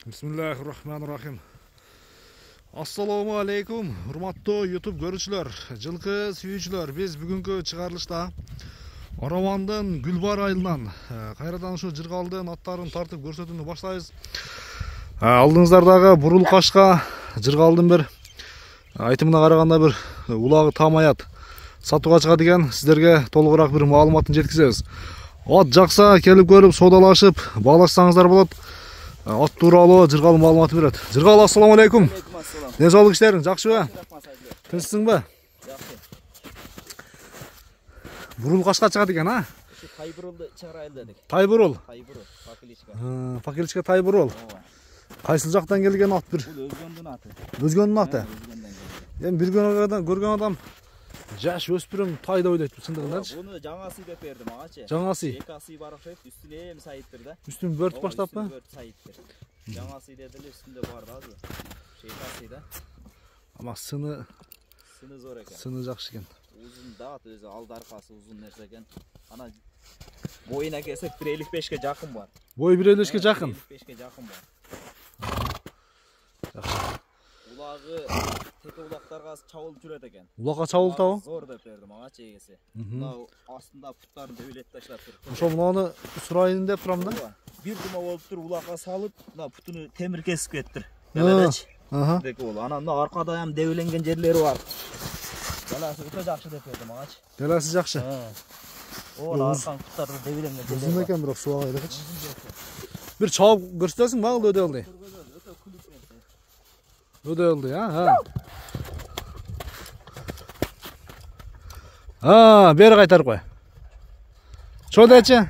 Bismillahirrahmanirrahim. Assalamu alaikum, hurmatlı YouTube görüşçüler, жылкы сүйүүчүлөр. Biz бүгүнкү чыгарылышта Оромандын Гүлбар айылынан кайрадан ушу жыргалдын аттарын тартып көрсөтүүнү баштайбыз. Алдыңыздардагы бурул кашка жыргалдын бир айтымына караганда бир улагы там аят сатууга чыгат экен. Сиздерге толугураак бир маалыматын жеткизебиз. Ат жакса келип көрүп, содалашып, баалашсаңыздар болот. Ат тууралуу жыргал маалымат берет. Жыргал, ассаламу алейкум. Не жолдук иштериң, жакшыбы? Тынчсыңбы? Жакшы. Бурул кашка чыгат экен, а? Тайбурулду чыгарайлы. Тайбурул. Тайбурул, Факиличка. Факиличка Тайбурул. Кайсыл жактан келген ат бир? Бул Өзгөндүн аты. Өзгөндүн аты. Эми бир көргөн адам жаш өспүрүм тай деп ойлойт чындыгындачы. Буну жаңасы деп бердим агачы. Жаңасы. Экасы бар окшойт, үстүнө эми сайыттыр да. Үстүн бөрт баштаппы? Бөрт сайыттыр. Жаңасы деди эле үстүндө бар да азыр. Экасы да. Ама сыны зор экен. Сыны жакшы экен. Узун да, өзү алды аркасы узун нерсе экен. Ана боюна келсек 1.55ке жакын бар. Бою 1.55ке жакын. 1.55ке жакын бар. Жакшы. Улагы тете улактарга чабылып жүрөт экен. Улакка чабылтабы? Зор деп бердим агачы эгеси. Мына астында путтарын дөөлөт таштап туруп. Ошо муну сурайын деп турам да. Бир дума болуп туруп улакка салып, мына путуну темир кесип кеттир. Делечи. Деки болду. Анан мына аркада ham дебеленген жерлери бар. Баласы өтө жакшы деп бердим агачы. Деласы жакшы. О, аркан путтары дебеленген жерлери. Узун экен бирок суга элечи. Бир чабып көрсөтөсүң багыл өдөлдү. Ödöldü ya. Beri kaytar koy. Şöyle açı.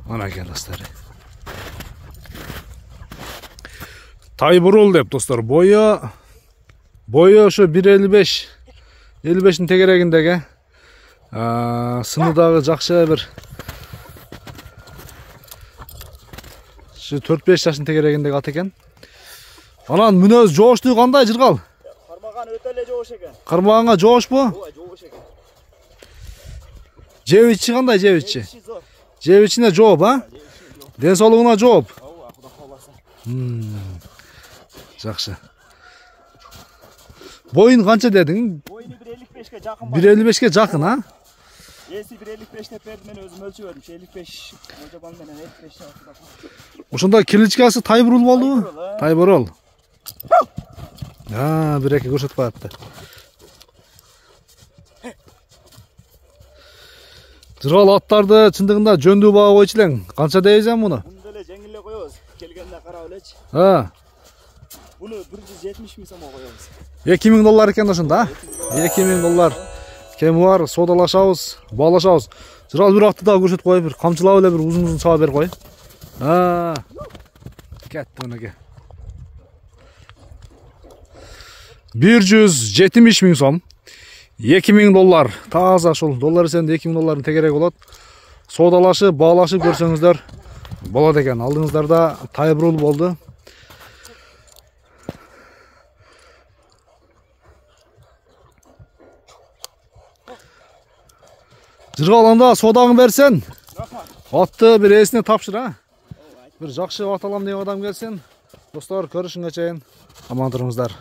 Ana gel dostlar. Tayburul dep dostlar. Boyu şu 1.55. 55'in tekeregindeki. Sınıdağı jakşı bir. Şu 4-5 yaşın tekeregindeki at eken. Анан мүнөз жооштуу кандай жыргал? Кармаган өтө эле жоош экен. Кармаганга жоошпу? Ооба, жоош экен. Жебичи кандай жебичи? Жебичине жооп, а? Ден соолугуна жооп. Ооба, Кудай кааласа. Жакшы. Боюн канча дедиң? Боюну 1.55ке жакын. 1.55ке жакын, а? Эси 1.55 деп бердим, мен өзүм өлчөбөдүм. 55 мөлчөбал менен 55 чакырда. Ошондо киличкасы Тайбурул болдубу? Тайбурул. Бир эки көрсөтүп коётты. Жыргал аттарды чындыгында жөндүү бага койчу элең. Канча дейсиң муну? Муну деле жеңил эле коебуз. Келгенде карап элечи. Буну 170 миң сомго коебуз. 2000 доллар экен ошондо, а? 2000 доллар. Кеми бар, содалашабыз, баалашабыз. Жыргал бир атты дагы көрсөтүп кой, бир камчылап эле бир узун чаба берип кой. Кетти мынеке. 170 миң сом. 2000 доллар. Таза ошол доллар эсебинде 2000 доллардын тегереги болот. Содалашып, баалашып көрсөңүздөр болот экен. Алдыңыздарда Тайбурул болду. Жыргал анда содаңы берсен. Атты бир эсине тапшыр, а? Бир жакшы ат алам деген адам келсин. Достор, көрүшүнгө чейин аман туруңуздар.